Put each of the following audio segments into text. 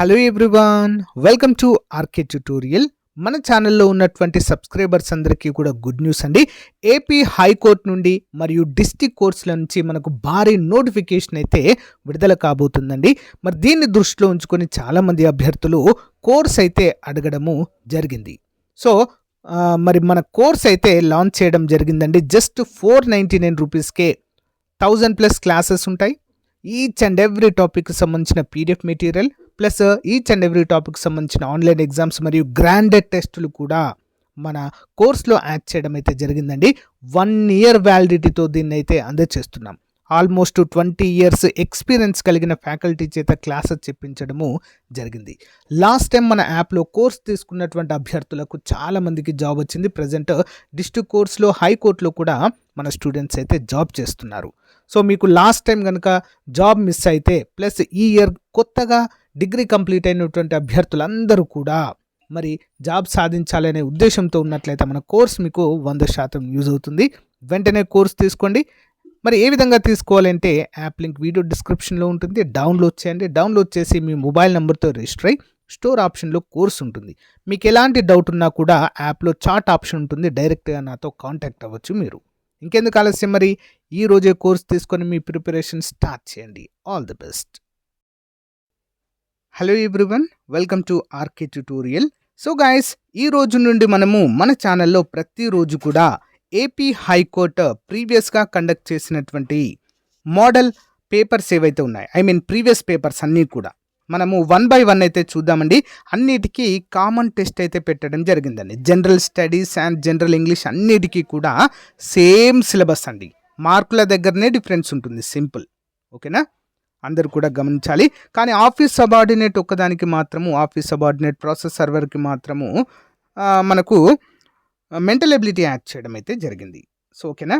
Hello everyone, welcome to RK tutorial. మన ఛానల్లో ఉన్నటువంటి సబ్స్క్రైబర్స్ అందరికీ కూడా గుడ్ న్యూస్ అండి. ఏపీ హైకోర్టు నుండి మరియు డిస్ట్రిక్ట్ కోర్ట్స్ల నుంచి మనకు భారీ నోటిఫికేషన్ అయితే విడుదల కాబోతుందండి. మరి దీన్ని దృష్టిలో ఉంచుకొని చాలామంది అభ్యర్థులు కోర్స్ అయితే అడగడము జరిగింది. సో మరి మన కోర్స్ అయితే లాంచ్ చేయడం జరిగిందండి. జస్ట్ 499 రూపీస్కే 1000+ క్లాసెస్ ఉంటాయి. ఈచ్ అండ్ ఎవ్రీ టాపిక్కి సంబంధించిన PDF material plus each and every topic సంబంధించిన ఆన్లైన్ ఎగ్జామ్స్ మరియు గ్రాండెడ్ టెస్టులు కూడా మన కోర్స్లో యాడ్ చేయడం అయితే జరిగిందండి. 1 year వ్యాలిడిటీతో దీన్ని అయితే అందజేస్తున్నాం. ఆల్మోస్ట్ 20 years ఎక్స్పీరియన్స్ కలిగిన ఫ్యాకల్టీ చేత క్లాసెస్ చెప్పించడము జరిగింది. లాస్ట్ టైం మన యాప్లో కోర్స్ తీసుకున్నటువంటి అభ్యర్థులకు చాలామందికి జాబ్ వచ్చింది. ప్రజెంట్ డిస్ట్రిక్ట్ కోర్స్లో హైకోర్టులో కూడా మన స్టూడెంట్స్ అయితే జాబ్ చేస్తున్నారు. సో మీకు లాస్ట్ టైం కనుక జాబ్ మిస్ అయితే ప్లస్ ఈ ఇయర్ కొత్తగా డిగ్రీ కంప్లీట్ అయినటువంటి అభ్యర్థులందరూ కూడా మరి జాబ్ సాధించాలనే ఉద్దేశంతో ఉన్నట్లయితే మన కోర్స్ మీకు 100% యూజ్ అవుతుంది. వెంటనే కోర్స్ తీసుకోండి. మరి ఏ విధంగా తీసుకోవాలంటే యాప్ లింక్ వీడియో డిస్క్రిప్షన్లో ఉంటుంది. డౌన్లోడ్ చేయండి. డౌన్లోడ్ చేసి మీ మొబైల్ నెంబర్తో రిజిస్టర్ అయ్యి స్టోర్ ఆప్షన్లో కోర్స్ ఉంటుంది. మీకు ఎలాంటి డౌట్ ఉన్నా కూడా యాప్లో చాట్ ఆప్షన్ ఉంటుంది. డైరెక్ట్గా నాతో కాంటాక్ట్ అవ్వచ్చు మీరు. ఇంకెందుకు ఆలస్యం, మరి ఈ రోజే కోర్స్ తీసుకొని మీ ప్రిపరేషన్ స్టార్ట్ చేయండి. All the best. Hello everyone, welcome to RK tutorial. So guys, ఈ రోజు నుండి మనము మన ఛానల్లో ప్రతిరోజు కూడా ఏపీ హైకోర్టు ప్రీవియస్గా కండక్ట్ చేసినటువంటి మోడల్ పేపర్స్ ఏవైతే ఉన్నాయి, ప్రీవియస్ పేపర్స్ అన్నీ కూడా మనము 1 by 1 అయితే చూద్దామండి. అన్నిటికీ కామన్ టెస్ట్ అయితే పెట్టడం జరిగిందండి. General studies and general English అన్నిటికీ కూడా సేమ్ సిలబస్ అండి. మార్కుల దగ్గరనే డిఫరెన్స్ ఉంటుంది, సింపుల్. ఓకేనా, అందరూ కూడా గమనించాలి. కానీ ఆఫీస్ సబార్డినేట్ ఒక్కదానికి మాత్రము, ఆఫీస్ సబార్డినేట్ ప్రాసెస్ సర్వర్కి మాత్రము మనకు మెంటల్ ఎబిలిటీ యాడ్ చేయడం అయితే జరిగింది. సో ఓకేనా,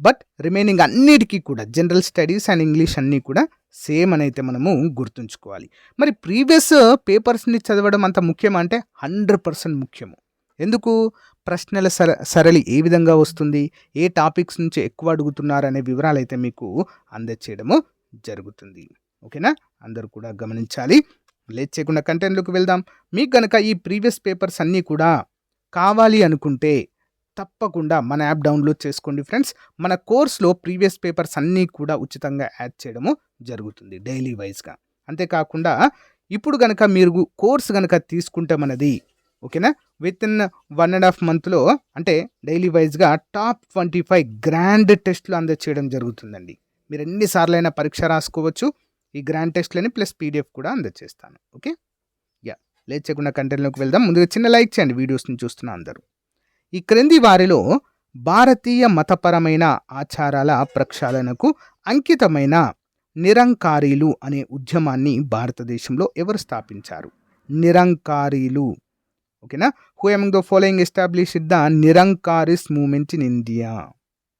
బట్ రిమైనింగ్ అన్నిటికీ కూడా జనరల్ స్టడీస్ అండ్ ఇంగ్లీష్ అన్నీ కూడా సేమ్ అని అయితే మనము గుర్తుంచుకోవాలి. మరి ప్రీవియస్ పేపర్స్ని చదవడం అంత ముఖ్యమా అంటే 100% ముఖ్యము. ఎందుకు? ప్రశ్నల సరళి ఏ విధంగా వస్తుంది, ఏ టాపిక్స్ నుంచి ఎక్కువ అడుగుతున్నారు అనే వివరాలు అయితే మీకు అందజేయడము జరుగుతుంది. ఓకేనా, అందరూ కూడా గమనించాలి. లేట్ చేయకుండా కంటెంట్లోకి వెళ్దాం. మీకు కనుక ఈ ప్రీవియస్ పేపర్స్ అన్నీ కూడా కావాలి అనుకుంటే తప్పకుండా మన యాప్ డౌన్లోడ్ చేసుకోండి ఫ్రెండ్స్. మన కోర్స్లో ప్రీవియస్ పేపర్స్ అన్నీ కూడా ఉచితంగా యాడ్ చేయడము జరుగుతుంది డైలీ వైజ్గా. అంతేకాకుండా ఇప్పుడు కనుక మీరు కోర్స్ కనుక తీసుకుంటే మనది ఓకేనా, విత్ ఇన్ 1.5 monthలో అంటే డైలీ వైజ్గా టాప్ 25 గ్రాండ్ టెస్ట్లు అందజేయడం జరుగుతుందండి. మీరు ఎన్నిసార్లైనా పరీక్ష రాసుకోవచ్చు. ఈ గ్రాండ్ టెస్ట్లని ప్లస్ పీడిఎఫ్ కూడా అందజేస్తాను. ఓకే, లేట్ చేయకుండా కంటెంట్లోకి వెళ్దాం. ముందుగా చిన్న లైక్ చేయండి వీడియోస్ని చూస్తున్న అందరూ. ఈ క్రింది వారిలో భారతీయ మతపరమైన ఆచారాల ప్రక్షాళనకు అంకితమైన నిరంకారీలు అనే ఉద్యమాన్ని భారతదేశంలో ఎవరు స్థాపించారు? నిరంకారీలు. ఓకేనా, who among the following established the Nirankaris movement in India?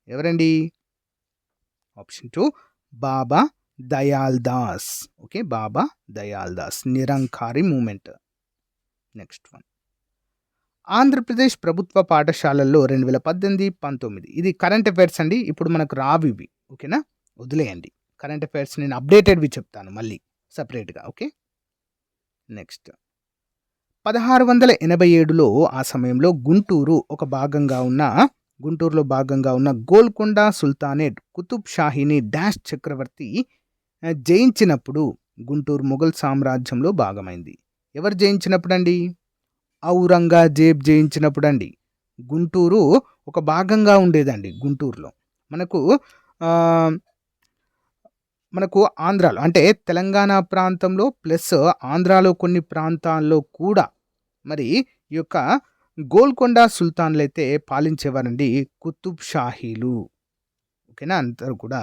ఎవరండి? Option 2 Baba Dayal Das. Okay, Baba Dayal Das, Nirankari movement. Next one, Andhra Pradesh ప్రభుత్వ పాఠశాలల్లో 2018-19 ఇది కరెంట్ అఫైర్స్ అండి. ఇప్పుడు మనకు రావి ఇవి. ఓకేనా, వదిలేయండి. కరెంట్ అఫైర్స్ నేను అప్డేటెడ్వి చెప్తాను మళ్ళీ సపరేట్గా. ఓకే, నెక్స్ట్ 1687లో ఆ సమయంలో గుంటూరులో భాగంగా ఉన్న గోల్కొండ సుల్తానేట్ కుతుబ్ షాహీని డాష్ చక్రవర్తి జయించినప్పుడు గుంటూరు మొఘల్ సామ్రాజ్యంలో భాగమైంది. ఎవరు జయించినప్పుడు అండి? ఔరంగజేబ్ జయించినప్పుడు అండి. గుంటూరు ఒక భాగంగా ఉండేదండి. గుంటూరులో మనకు ఆంధ్రాలో అంటే తెలంగాణ ప్రాంతంలో ప్లస్ ఆంధ్రాలో కొన్ని ప్రాంతాల్లో కూడా మరి ఈ యొక్క గోల్కొండ సుల్తాన్లు అయితే పాలించేవారండి, కుతుబ్ షాహీలు. ఓకేనా, అందరూ కూడా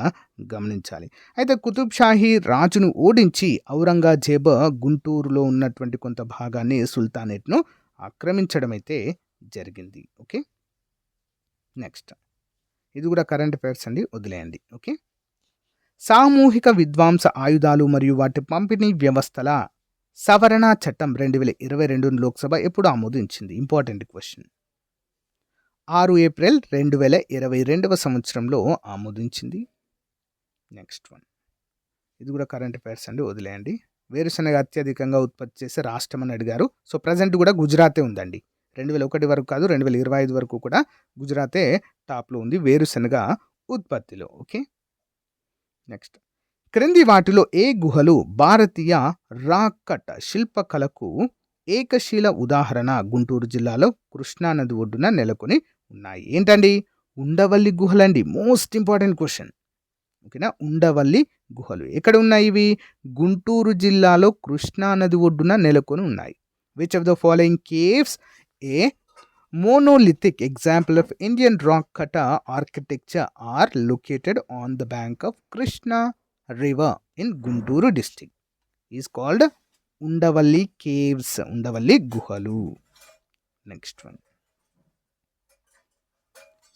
గమనించాలి. అయితే కుతుబ్ షాహీ రాజును ఓడించి ఔరంగజేబ్ గుంటూరులో ఉన్నటువంటి కొంత భాగాన్ని సుల్తానేట్ను ఆక్రమించడం అయితే జరిగింది. ఓకే, నెక్స్ట్ ఇది కూడా కరెంట్ అఫైర్స్ అండి, వదిలేయండి. ఓకే, సామూహిక విద్వాంస ఆయుధాలు మరియు వాటి పంపిణీ వ్యవస్థల సవరణ చట్టం 2022 లోక్సభ ఎప్పుడు ఆమోదించింది? Important question. 6 ఏప్రిల్ 2022 సంవత్సరంలో ఆమోదించింది. నెక్స్ట్ వన్, ఇది కూడా కరెంట్ అఫైర్స్ అండి, వదిలేయండి. వేరుశనగ అత్యధికంగా ఉత్పత్తి చేసే రాష్ట్రం అని అడిగారు. సో ప్రజెంట్ కూడా గుజరాతే ఉందండి. 2001 వరకు కాదు, 2025 వరకు కూడా గుజరాతే టాప్లో ఉంది వేరుశనగ ఉత్పత్తిలో. ఓకే, నెక్స్ట్, క్రింది వాటిలో ఏ గుహలు భారతీయ రాక్ కట్ శిల్పకళకు ఏకశీల ఉదాహరణ? గుంటూరు జిల్లాలో కృష్ణానది ఒడ్డున నెలకొని ఉన్నాయి. ఏంటండి? ఉండవల్లి గుహలండి. Most important question. ఓకేనా, ఉండవల్లి గుహలు ఎక్కడ ఉన్నాయి? ఇవి గుంటూరు జిల్లాలో కృష్ణానది ఒడ్డున నెలకొని ఉన్నాయి. Which of the following caves A monolithic example of Indian rock cut architecture are located on the bank of Krishna river in Guntur district is called Undavalli caves, Undavalli గుహలు. Next one.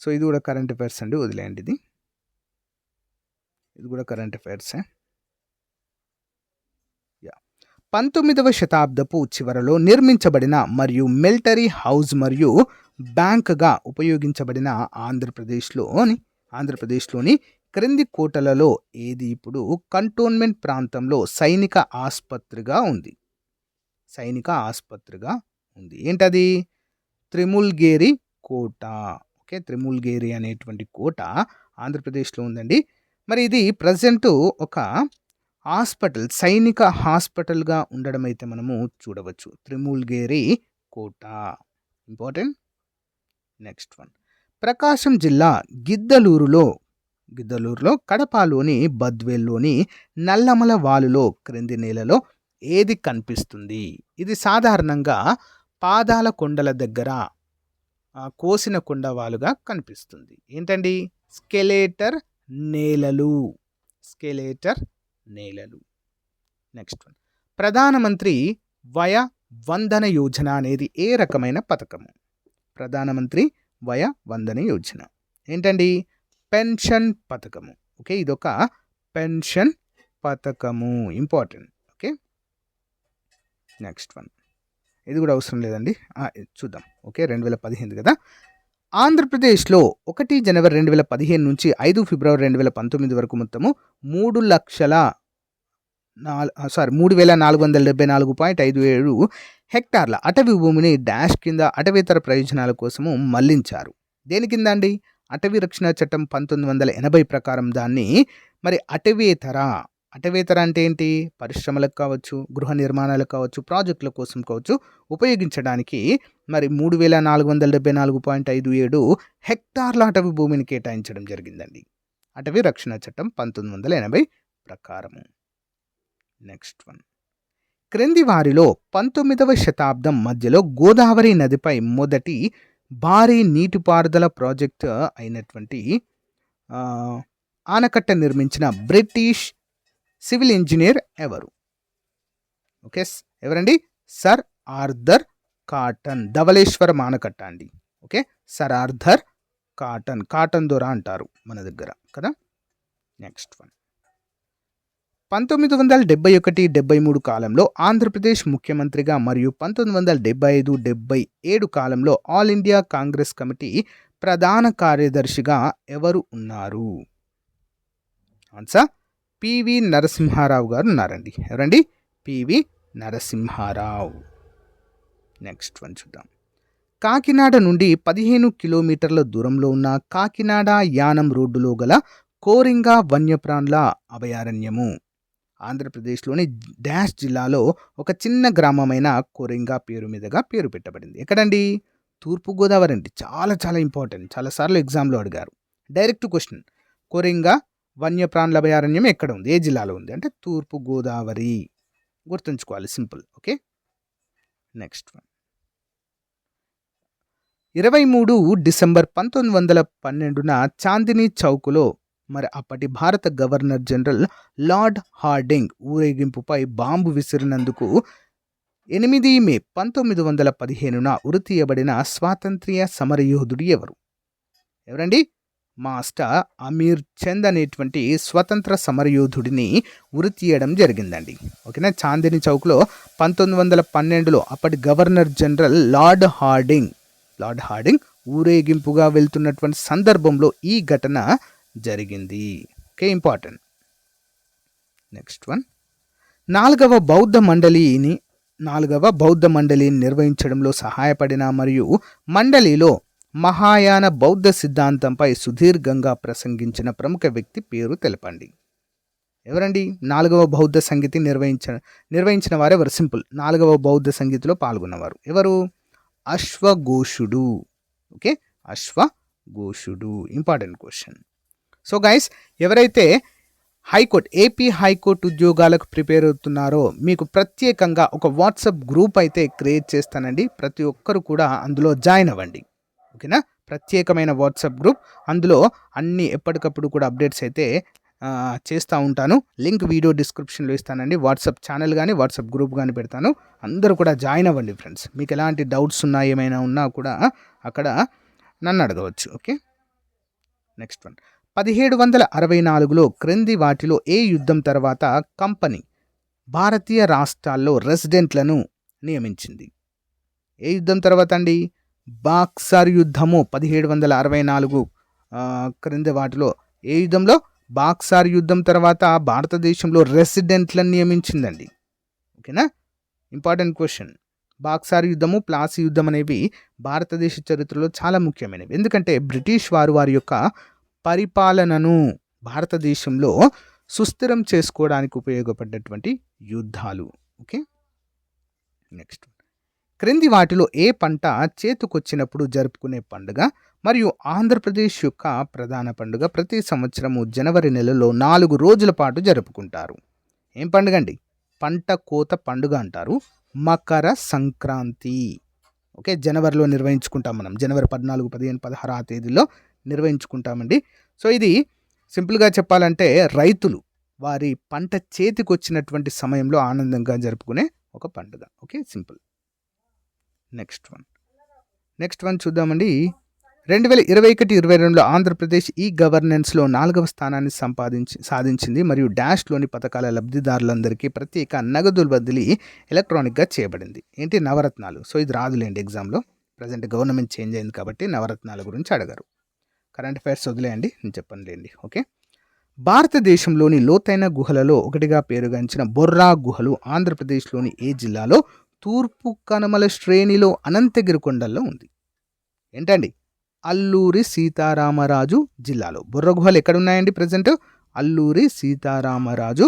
సో ఇది కూడా current affairs అండి, వదిలేయండి. ఇది కూడా current అఫైర్సే. 19వ శతాబ్దపు చివరలో నిర్మించబడిన మరియు మిలిటరీ హౌస్ మరియు బ్యాంక్గా ఉపయోగించబడిన ఆంధ్రప్రదేశ్లోని క్రింది కోటలలో ఏది ఇప్పుడు కంటోన్మెంట్ ప్రాంతంలో సైనిక ఆసుపత్రిగా ఉంది? ఏంటది? త్రిముల్గేరి కోట. ఓకే, త్రిముల్గేరి అనేటువంటి కోట ఆంధ్రప్రదేశ్లో ఉందండి. మరి ఇది ప్రజెంట్ ఒక హాస్పిటల్, సైనిక హాస్పిటల్గా ఉండడం అయితే మనము చూడవచ్చు. త్రిముల్గేరి కోట ఇంపార్టెంట్. Next one. ప్రకాశం జిల్లా గిద్దలూరులో కడపలోని బద్వేల్లోని నల్లమల వాలులో క్రింది నేలలో ఏది కనిపిస్తుంది? ఇది సాధారణంగా పాదాల కొండల దగ్గర కోసిన కొండవాలుగా కనిపిస్తుంది. ఏంటండి? స్కెలేటర్ నేలలు. Next one. ప్రధానమంత్రి వయ వందన యోజన అనేది ఏ రకమైన పథకము? ప్రధానమంత్రి వయ వందన యోజన ఏంటండి? పెన్షన్ పథకము. ఓకే, ఇదొక పెన్షన్ పథకము, ఇంపార్టెంట్. Okay, next one. ఇది కూడా అవసరం లేదండి, చూద్దాం. ఓకే, 2015 కదా. ఆంధ్రప్రదేశ్లో 1 జనవరి 2015 నుంచి 5 ఫిబ్రవరి 2019 వరకు మొత్తము 3,474.57 హెక్టార్ల అటవీ భూమిని డాష్ కింద అటవీతర ప్రయోజనాల కోసము మళ్లించారు. దేని కింద అండి? అటవీ రక్షణ చట్టం 1980 ప్రకారం దాన్ని మరి అటవీతర అంటే ఏంటి? పరిశ్రమలకు కావచ్చు, గృహ నిర్మాణాలకు కావచ్చు, ప్రాజెక్టుల కోసం కావచ్చు ఉపయోగించడానికి మరి 3,474.57 హెక్టార్ల అటవీ భూమిని కేటాయించడం జరిగిందండి, అటవీ రక్షణ చట్టం 1980 ప్రకారము. Next one. క్రింది వారిలో 19వ శతాబ్దం మధ్యలో గోదావరి నదిపై మొదటి భారీ నీటిపారుదల ప్రాజెక్టు అయినటువంటి ఆనకట్ట నిర్మించిన బ్రిటిష్ సివిల్ ఇంజనీర్ ఎవరు? ఓకే, ఎవరండి? Sir Arthur Cotton. ధవళేశ్వరం ఆనకట్ట అండి. ఓకే, సర్ ఆర్థర్ కాటన్ దొర అంటారు మన దగ్గర కదా. Next one. 1971-73 కాలంలో ఆంధ్రప్రదేశ్ ముఖ్యమంత్రిగా మరియు 1975-77 కాలంలో ఆల్ ఇండియా కాంగ్రెస్ కమిటీ ప్రధాన కార్యదర్శిగా ఎవరు ఉన్నారు? ఆన్సర్ పివి నరసింహారావు గారు ఉన్నారండి. ఎవరండి? పివి నరసింహారావు. నెక్స్ట్ వన్ చూద్దాం. కాకినాడ నుండి 15 కిలోమీటర్ల దూరంలో ఉన్న కాకినాడ యానం రోడ్డులో గల కోరింగ వన్యప్రాణుల అభయారణ్యము ఆంధ్రప్రదేశ్లోని డాష్ జిల్లాలో ఒక చిన్న గ్రామమైన కోరింగ పేరు మీదుగా పేరు పెట్టబడింది. ఎక్కడండి? తూర్పుగోదావరి అండి. చాలా చాలా ఇంపార్టెంట్, చాలాసార్లు ఎగ్జామ్లో అడిగారు. Direct question. కోరింగ వన్యప్రాణుల అభయారణ్యం ఎక్కడ ఉంది, ఏ జిల్లాలో ఉంది అంటే తూర్పుగోదావరి. గుర్తుంచుకోవాలి, simple. Okay, next one. 23 December 1912న చాందినీ చౌక్లో మరి అప్పటి భారత గవర్నర్ జనరల్ లార్డ్ హార్డింగ్ ఊరేగింపుపై బాంబు విసిరినందుకు 8 మే 1915న ఉరితీయబడిన స్వాతంత్ర్య సమరయోధుడు ఎవరు? ఎవరండి? మాస్టర్ అమీర్ చంద్ అనేటువంటి స్వతంత్ర సమరయోధుడిని ఉరితీయడం జరిగిందండి. ఓకేనా, చాందినీ చౌక్లో 1912లో అప్పటి గవర్నర్ జనరల్ లార్డ్ హార్డింగ్ ఊరేగింపుగా వెళ్తున్నటువంటి సందర్భంలో ఈ ఘటన జరిగింది. Okay, important. Next one. నాలుగవ బౌద్ధ మండలిని నిర్వహించడంలో సహాయపడిన మరియు మండలిలో మహాయాన బౌద్ధ సిద్ధాంతంపై సుదీర్ఘంగా ప్రసంగించిన ప్రముఖ వ్యక్తి పేరు తెలపండి. ఎవరండి? 4వ బౌద్ధ సంగీతి నిర్వహించిన వారు ఎవరు? సింపుల్. 4వ బౌద్ధ సంగీతిలో పాల్గొన్నవారు ఎవరు? అశ్వఘోషుడు. ఓకే, అశ్వఘోషుడు. Important question. సో గైస్, ఎవరైతే ఏపీ హైకోర్టు ఉద్యోగాలకు ప్రిపేర్ అవుతున్నారో మీకు ప్రత్యేకంగా ఒక వాట్సాప్ గ్రూప్ అయితే క్రియేట్ చేస్తానండి. ప్రతి ఒక్కరు కూడా అందులో జాయిన్ అవ్వండి. ఓకేనా? ప్రత్యేకమైన వాట్సాప్ గ్రూప్, అందులో అన్ని ఎప్పటికప్పుడు కూడా అప్డేట్స్ అయితే చేస్తూ ఉంటాను. లింక్ వీడియో డిస్క్రిప్షన్లో ఇస్తానండి. వాట్సాప్ ఛానల్ కానీ వాట్సాప్ గ్రూప్ కానీ పెడతాను. అందరూ కూడా జాయిన్ అవ్వండి ఫ్రెండ్స్. మీకు ఎలాంటి డౌట్స్ ఉన్నా ఏమైనా ఉన్నా కూడా అక్కడ నన్ను అడగవచ్చు. Okay, next one. 1764లో క్రింది వాటిలో ఏ యుద్ధం తర్వాత కంపెనీ భారతీయ రాష్ట్రాల్లో రెసిడెంట్లను నియమించింది? ఏ యుద్ధం తర్వాత అండి? బాక్సర్ యుద్ధము. 1764 క్రింది వాటిలో ఏ యుద్ధంలో? బాక్సార్ యుద్ధం తర్వాత భారతదేశంలో రెసిడెంట్లను నియమించిందండి. ఓకేనా? Important question. బాక్సార్ యుద్ధము, ప్లాసీ యుద్ధం అనేవి భారతదేశ చరిత్రలో చాలా ముఖ్యమైనవి. ఎందుకంటే బ్రిటిష్ వారి యొక్క పరిపాలనను భారతదేశంలో సుస్థిరం చేసుకోవడానికి ఉపయోగపడ్డటువంటి యుద్ధాలు. Okay, next. క్రింది వాటిలో ఏ పంట చేతికొచ్చినప్పుడు జరుపుకునే పండుగ మరియు ఆంధ్రప్రదేశ్ యొక్క ప్రధాన పండుగ ప్రతి సంవత్సరము జనవరి నెలలో 4 రోజుల పాటు జరుపుకుంటారు? ఏం పండుగ అండి? పంట కోత పండుగ అంటారు. మకర సంక్రాంతి. ఓకే, జనవరిలో నిర్వహించుకుంటాం మనం. జనవరి 14, 15, 16 ఆ తేదీలో నిర్వహించుకుంటామండి. సో ఇది సింపుల్గా చెప్పాలంటే రైతులు వారి పంట చేతికొచ్చినటువంటి సమయంలో ఆనందంగా జరుపుకునే ఒక పండుగ. Okay, simple. నెక్స్ట్ వన్ చూద్దామండి. 2021-22లో ఆంధ్రప్రదేశ్ ఈ గవర్నెన్స్లో 4వ స్థానాన్ని సాధించింది మరియు డాష్లోని పథకాల లబ్ధిదారులందరికీ ప్రత్యేక నగదు బదిలీ ఎలక్ట్రానిక్గా చేయబడింది. ఏంటి? నవరత్నాలు. సో ఇది రాదులేండి ఎగ్జామ్లో. ప్రజెంట్ గవర్నమెంట్ చేంజ్ అయింది కాబట్టి నవరత్నాల గురించి అడగారు. కరెంట్ అఫైర్స్ వదిలేయండి, నేను చెప్పనులేండి. ఓకే, భారతదేశంలోని లోతైన గుహలలో ఒకటిగా పేరుగాంచిన బొర్రా గుహలు ఆంధ్రప్రదేశ్లోని ఏ జిల్లాలో తూర్పు కనుమల శ్రేణిలో అనంతగిరి కొండల్లో ఉంది? ఏంటండి? అల్లూరి సీతారామరాజు జిల్లాలో. బొర్రా గుహలు ఎక్కడున్నాయండి? ప్రజెంట్ అల్లూరి సీతారామరాజు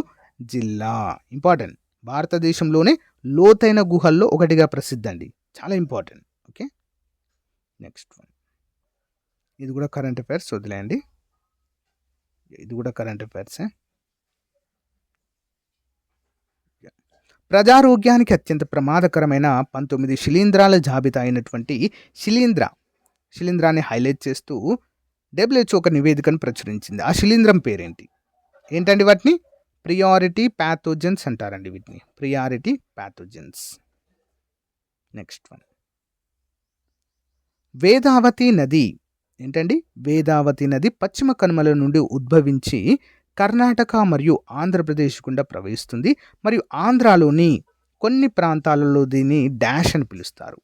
జిల్లా. ఇంపార్టెంట్. భారతదేశంలోనే లోతైన గుహల్లో ఒకటిగా ప్రసిద్ధి అండి. చాలా ఇంపార్టెంట్. Okay, next one. ఇది కూడా కరెంట్ అఫైర్స్ వదిలేయండి. ఇది కూడా కరెంట్ అఫైర్సే. ప్రజారోగ్యానికి అత్యంత ప్రమాదకరమైన 19 శిలీంధ్రాల జాబితా అయినటువంటి శిలీంధ్రాన్ని హైలైట్ చేస్తూ WHO ఒక నివేదికను ప్రచురించింది. ఆ శిలీంధ్రం పేరేంటి? ఏంటండి వాటిని? ప్రియారిటీ ప్యాథోజన్స్ అంటారండి వీటిని. Priority pathogens. Next one. Vedavathi నది. ఏంటండి? వేదావతి నది పశ్చిమ కనుమల నుండి ఉద్భవించి కర్ణాటక మరియు ఆంధ్రప్రదేశ్ గుండా ప్రవహిస్తుంది మరియు ఆంధ్రాలోని కొన్ని ప్రాంతాలలో దీన్ని డాష్ అని పిలుస్తారు.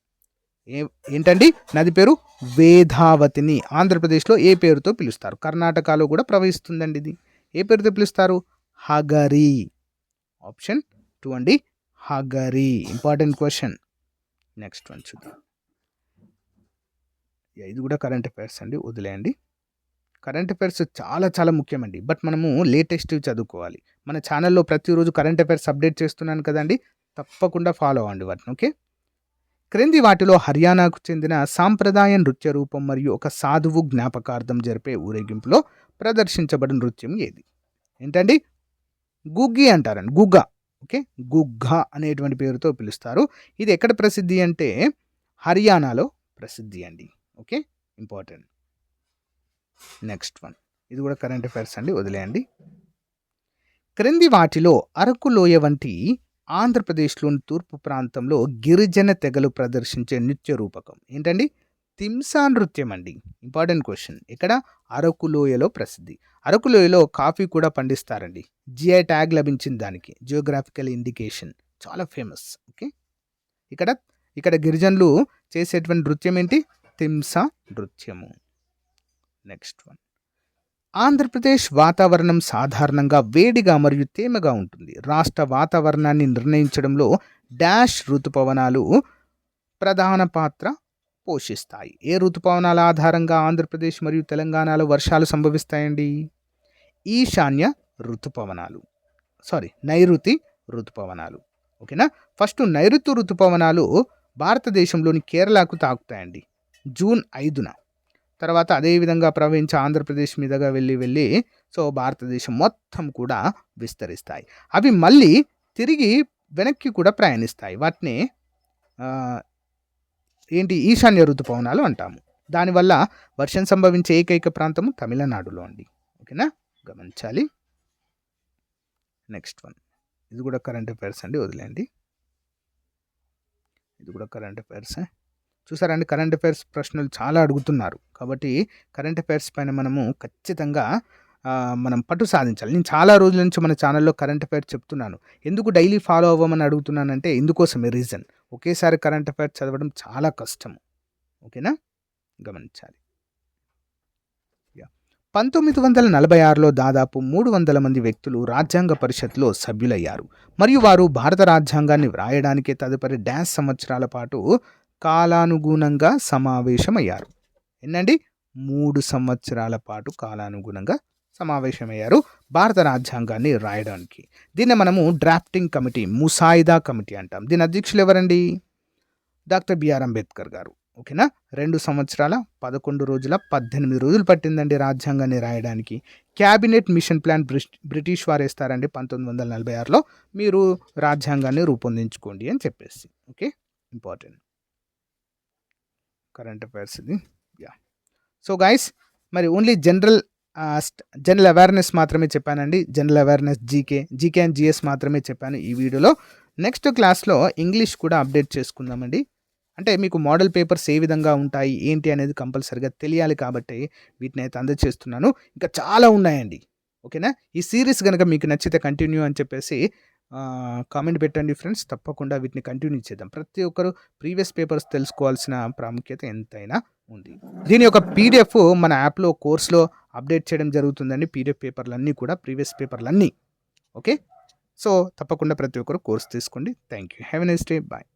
ఏంటండి? నది పేరు వేదావతిని ఆంధ్రప్రదేశ్లో ఏ పేరుతో పిలుస్తారు? కర్ణాటకలో కూడా ప్రవహిస్తుందండి. ఇది ఏ పేరుతో పిలుస్తారు? హగరి. ఆప్షన్ 2 అండి, Hagari. Important question. Next one చూద్దాం. ఇది కూడా కరెంట్ అఫైర్స్ అండి, వదిలేయండి. కరెంట్ అఫైర్స్ చాలా చాలా ముఖ్యమండి. బట్ మనము లేటెస్ట్ చదువుకోవాలి. మన ఛానల్లో ప్రతిరోజు కరెంట్ అఫైర్స్ అప్డేట్ చేస్తున్నాను కదండి, తప్పకుండా ఫాలో అవ్వండి వాటిని. ఓకే, క్రింది వాటిలో హర్యానాకు చెందిన సాంప్రదాయ నృత్య రూపం మరియు ఒక సాధువు జ్ఞాపకార్థం జరిపే ఊరేగింపులో ప్రదర్శించబడిన నృత్యం ఏది? ఏంటండి? గుగ్గి అంటారండి. గుగ్గ. ఓకే, గుగ్గ అనేటువంటి పేరుతో పిలుస్తారు. ఇది ఎక్కడ ప్రసిద్ధి అంటే హర్యానాలో ప్రసిద్ధి అండి. Okay, important. Next one. ఇది కూడా కరెంట్ అఫైర్స్ అండి, వదిలేయండి. క్రింది వాటిలో అరకు లోయ వంటి ఆంధ్రప్రదేశ్లోని తూర్పు ప్రాంతంలో గిరిజన తెగలు ప్రదర్శించే నృత్య రూపకం ఏంటండి? తింసా నృత్యం అండి. Important question. ఇక్కడ అరకు లోయలో ప్రసిద్ధి. అరకు లోయలో కాఫీ కూడా పండిస్తారండి. జిఐ ట్యాగ్ లభించింది దానికి. Geographical indication. చాలా ఫేమస్. ఓకే, ఇక్కడ గిరిజనులు చేసేటువంటి నృత్యం ఏంటి? తింసా నృత్యము. Next one. ఆంధ్రప్రదేశ్ వాతావరణం సాధారణంగా వేడిగా మరియు తేమగా ఉంటుంది. రాష్ట్ర వాతావరణాన్ని నిర్ణయించడంలో డాష్ ఋతుపవనాలు ప్రధాన పాత్ర పోషిస్తాయి. ఏ ఋతుపవనాల ఆధారంగా ఆంధ్రప్రదేశ్ మరియు తెలంగాణలో వర్షాలు సంభవిస్తాయండి? ఈశాన్య ఋతుపవనాలు, నైరుతి ఋతుపవనాలు. ఓకేనా? ఫస్ట్ నైరుతి ఋతుపవనాలు భారతదేశంలోని కేరళకు తాకుతాయండి జూన్ 5న. తర్వాత అదేవిధంగా ప్రవహించి ఆంధ్రప్రదేశ్ మీదుగా వెళ్ళి సో భారతదేశం మొత్తం కూడా విస్తరిస్తాయి. అవి మళ్ళీ తిరిగి వెనక్కి కూడా ప్రయాణిస్తాయి. వాటిని ఈశాన్య ఋతుపవనాలు అంటాము. దానివల్ల వర్షం సంభవించే ఏకైక ప్రాంతము తమిళనాడులో అండి. ఓకేనా? గమనించాలి. నెక్స్ట్ వన్, ఇది కూడా కరెంట్ అఫైర్స్ అండి, వదిలేండి. ఇది కూడా కరెంట్ అఫైర్స్. చూసారండి, కరెంట్ అఫైర్స్ ప్రశ్నలు చాలా అడుగుతున్నారు కాబట్టి కరెంట్ అఫైర్స్ పైన మనము ఖచ్చితంగా మనం పట్టు సాధించాలి. నేను చాలా రోజుల నుంచి మన ఛానల్లో కరెంట్ అఫైర్స్ చెప్తున్నాను. ఎందుకు డైలీ ఫాలో అవ్వమని అడుగుతున్నానంటే ఇందుకోసమే రీజన్. ఒకేసారి కరెంట్ అఫైర్స్ చదవడం చాలా కష్టము. ఓకేనా? గమనించాలి. 1946లో దాదాపు 300 మంది వ్యక్తులు రాజ్యాంగ పరిషత్లో సభ్యులయ్యారు మరియు వారు భారత రాజ్యాంగాన్ని వ్రాయడానికి తదుపరి డాష్ సంవత్సరాల పాటు కాలానుగుణంగా సమావేశమయ్యారు. ఏంటండి? 3 సంవత్సరాల పాటు కాలానుగుణంగా సమావేశమయ్యారు భారత రాజ్యాంగాన్ని రాయడానికి. దీన్ని మనము డ్రాఫ్టింగ్ కమిటీ, ముసాయిదా కమిటీ అంటాం. దీని అధ్యక్షులు ఎవరండి? డాక్టర్ బిఆర్ అంబేద్కర్ గారు. ఓకేనా? 2 సంవత్సరాల 11 రోజుల 18 రోజులు పట్టిందండి రాజ్యాంగాన్ని రాయడానికి. క్యాబినెట్ మిషన్ ప్లాన్ బ్రిటిష్ వారు వేస్తారండి 1946లో. మీరు రాజ్యాంగాన్ని రూపొందించుకోండి అని చెప్పేసి. ఓకే, ఇంపార్టెంట్ కరెంట్ అఫైర్స్ ఇది. సో గైస్, మరి ఓన్లీ జనరల్ అవేర్నెస్ మాత్రమే చెప్పానండి. General awareness, GK and GS మాత్రమే చెప్పాను ఈ వీడియోలో. నెక్స్ట్ క్లాస్లో ఇంగ్లీష్ కూడా అప్డేట్ చేసుకుందామండి. అంటే మీకు మోడల్ పేపర్స్ ఏ విధంగా ఉంటాయి ఏంటి అనేది కంపల్సరిగా తెలియాలి కాబట్టి వీటిని అయితే అందజేస్తున్నాను. ఇంకా చాలా ఉన్నాయండి. ఓకేనా? ఈ సిరీస్ కనుక మీకు నచ్చితే కంటిన్యూ అని చెప్పేసి కామెంట్ పెట్టండి ఫ్రెండ్స్. తప్పకుండా వీటిని కంటిన్యూ చేద్దాం. ప్రతి ఒక్కరు ప్రీవియస్ పేపర్స్ తెలుసుకోవాల్సిన ప్రాముఖ్యత ఎంతైనా ఉంది. దీని యొక్క పీడిఎఫ్ మన యాప్లో కోర్స్లో అప్డేట్ చేయడం జరుగుతుందండి. పీడిఎఫ్ పేపర్లన్నీ కూడా, ప్రీవియస్ పేపర్లన్నీ. ఓకే, సో తప్పకుండా ప్రతి ఒక్కరు కోర్స్ తీసుకోండి. Thank you. Have a nice day. Bye.